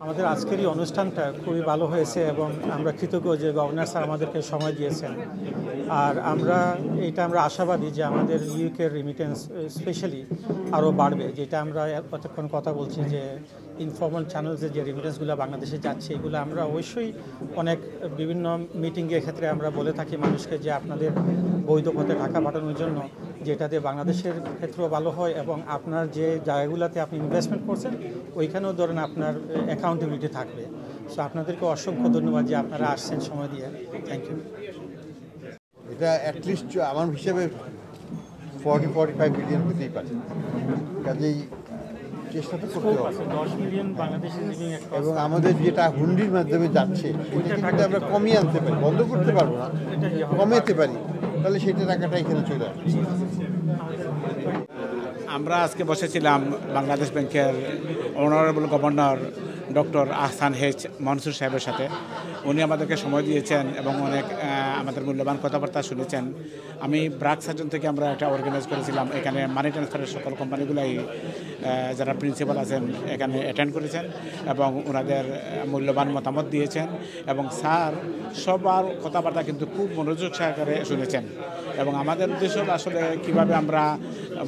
আমাদের আজকের এই অনুষ্ঠানটা খুবই ভালো হয়েছে এবং আমরা কৃতজ্ঞ যে গভর্নর স্যার আমাদেরকে সময় দিয়েছেন। আর আমরা আশাবাদী যে আমাদের ইউকের রিমিটেন্স স্পেশালি আরও বাড়বে, যেটা আমরা কতক্ষণ কথা বলছি যে ইনফর্মাল চ্যানেলসে যে রিমিটেন্সগুলো বাংলাদেশে যাচ্ছে এগুলো আমরা অবশ্যই অনেক বিভিন্ন মিটিংয়ের ক্ষেত্রে আমরা বলে থাকি মানুষকে যে আপনাদের বৈধ পথে টাকা পাঠানোর জন্য, যেটাতে বাংলাদেশের ক্ষেত্রেও ভালো হয় এবং আপনার যে জায়গাগুলোতে আপনি ইনভেস্টমেন্ট করছেন ওইখানেও ধরেন আপনার অ্যাকাউন্টেবিলিটি থাকবে। সো আপনাদেরকে অসংখ্য ধন্যবাদ যে আপনারা আসছেন সময় দিয়ে। Thank you. এটা অ্যাটলিস্ট আমার হিসেবে 40-45 মিলিয়ন হতেই পারে, কাজেই চেষ্টা তো করতে হবে। 10 মিলিয়ন বাংলাদেশের এবং আমাদের যেটা হুন্ডির মাধ্যমে যাচ্ছে সেটা যদি আমরা কমিয়ে আনতে পারি, বন্ধ করতে পারবো না, কমাতে পারি, তাহলে সেটা টাকাটা এখানে চলে আসবে। আমরা আজকে বসেছিলাম বাংলাদেশ ব্যাংকের honourable governor doctor Ahsan H Mansur সাহেবের সাথে। উনি আমাদেরকে সময় দিয়েছেন এবং অনেক আমাদের মূল্যবান কথাবার্তা শুনেছেন। আমি ব্রাক সার্জন থেকে আমরা একটা অর্গানাইজ করেছিলাম, এখানে মানি ট্রান্সফারের সকল কোম্পানিগুলাই যারা প্রিন্সিপাল আছেন এখানে অ্যাটেন্ড করেছেন এবং ওনাদের মূল্যবান মতামত দিয়েছেন এবং স্যার সবার কথাবার্তা কিন্তু খুব মনোযোগ সহকারে শুনেছেন। এবং আমাদের উদ্দেশ্য আসলে কীভাবে আমরা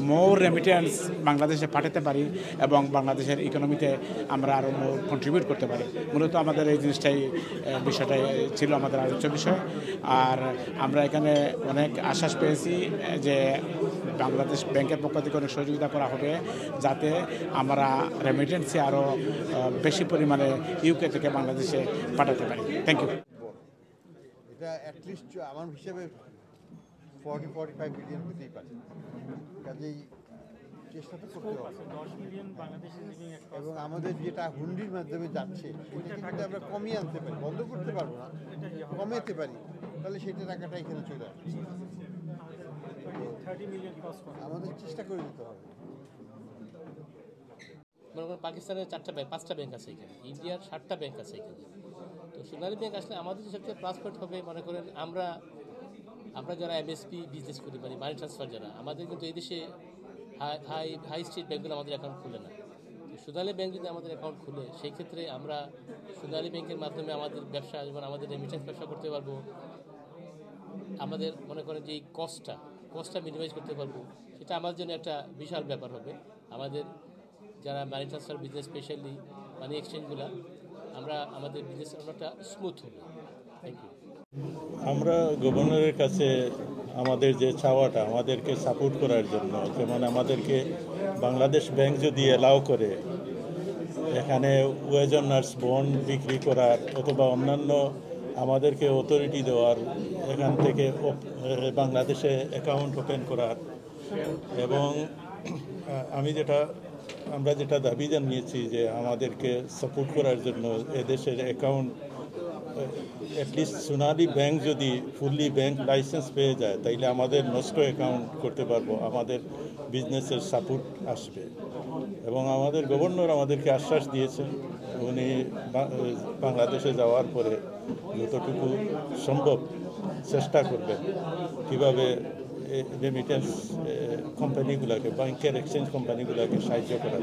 মোর রেমিটেন্স বাংলাদেশে পাঠাতে পারি এবং বাংলাদেশের ইকোনমিতে আমরা আরও মোর কন্ট্রিবিউট করতে পারি। মূলত আমাদের এই বিষয়টাই ছিল আমাদের আলোচ্য বিষয়। আর আমরা এখানে অনেক আশ্বাস পেয়েছি যে বাংলাদেশ ব্যাংকের পক্ষ থেকে অনেক সহযোগিতা করা হবে যাতে আমরা রেমিটেন্সে আরও বেশি পরিমাণে ইউকে থেকে বাংলাদেশে পাঠাতে পারি। Thank you. এটা অ্যাটলিস্ট আমার হিসেবে 40-45 মিলিয়ন হতেই পারে, কাজেই চেষ্টা তো করতে হবে। 10 মিলিয়ন বাংলাদেশের এবং আমাদের যেটা হুন্ডির মাধ্যমে যাচ্ছে সেটা যদি আমরা কমিয়ে আনতে পারি, বন্ধ করতে পারবো না, কমাতে পারি, তাহলে সেটা টাকাটা এখানে চলে আসবে। 30 মিলিয়ন কস্ট আমাদের চেষ্টা করে দিতে হবে। মনে করেন পাকিস্তানের 5টা ব্যাংক আছে এখানে, ইন্ডিয়ার 7টা ব্যাংক আছে এখানে। তো সোনালী ব্যাংক আসলে আমাদের সবচেয়ে প্লাস পয়েন্ট হবে, মনে করেন আমরা যারা এমএসপি বিজনেস করি মানে মানি ট্রান্সফার যারা, আমাদের কিন্তু এই দেশে হাই স্ট্রিট ব্যাংকগুলো আমাদের অ্যাকাউন্ট খুলে না। তো সোনালী ব্যাংক যদি আমাদের অ্যাকাউন্ট খুলে সেই ক্ষেত্রে আমরা সোনালী ব্যাংকের মাধ্যমে আমাদের ব্যবসা, যেমন আমাদের রেমিটেন্স ব্যবসা করতে পারবো। আমাদের মনে করেন যে এই কস্টটা মিনিমাইজ করতে পারবো, সেটা আমাদের জন্য একটা বিশাল ব্যাপার হবে। আমাদের যারা money transfer business, specially money এক্সচেঞ্জগুলো, আমাদের বিজনেস একটা স্মুথ হবে। Thank you. আমরা গভর্নরের কাছে আমাদের যে চাওয়াটা, আমাদেরকে সাপোর্ট করার জন্য, যেমন আমাদেরকে বাংলাদেশ ব্যাংক যদি অ্যালাউ করে এখানে ওয়েজ অনার্স বন্ড বিক্রি করার অথবা অন্যান্য আমাদেরকে অথরিটি দেওয়ার, এখান থেকে বাংলাদেশে অ্যাকাউন্ট ওপেন করার, এবং আমরা যেটা দাবি জানিয়েছি যে আমাদেরকে সাপোর্ট করার জন্য এদেশের অ্যাকাউন্ট অ্যাটলিস্ট সোনালী ব্যাংক যদি ফুললি ব্যাংক লাইসেন্স পেয়ে যায় তাইলে আমাদের নষ্ট অ্যাকাউন্ট করতে পারবো, আমাদের বিজনেসের সাপোর্ট আসবে। এবং আমাদের গভর্নর আমাদেরকে আশ্বাস দিয়েছেন উনি বাংলাদেশে যাওয়ার পরে যতটুকু সম্ভব চেষ্টা করবেন কীভাবে রেমিটেন্স কোম্পানিগুলোকে, ব্যাংকের এক্সচেঞ্জ কোম্পানিগুলোকে সাহায্য করা।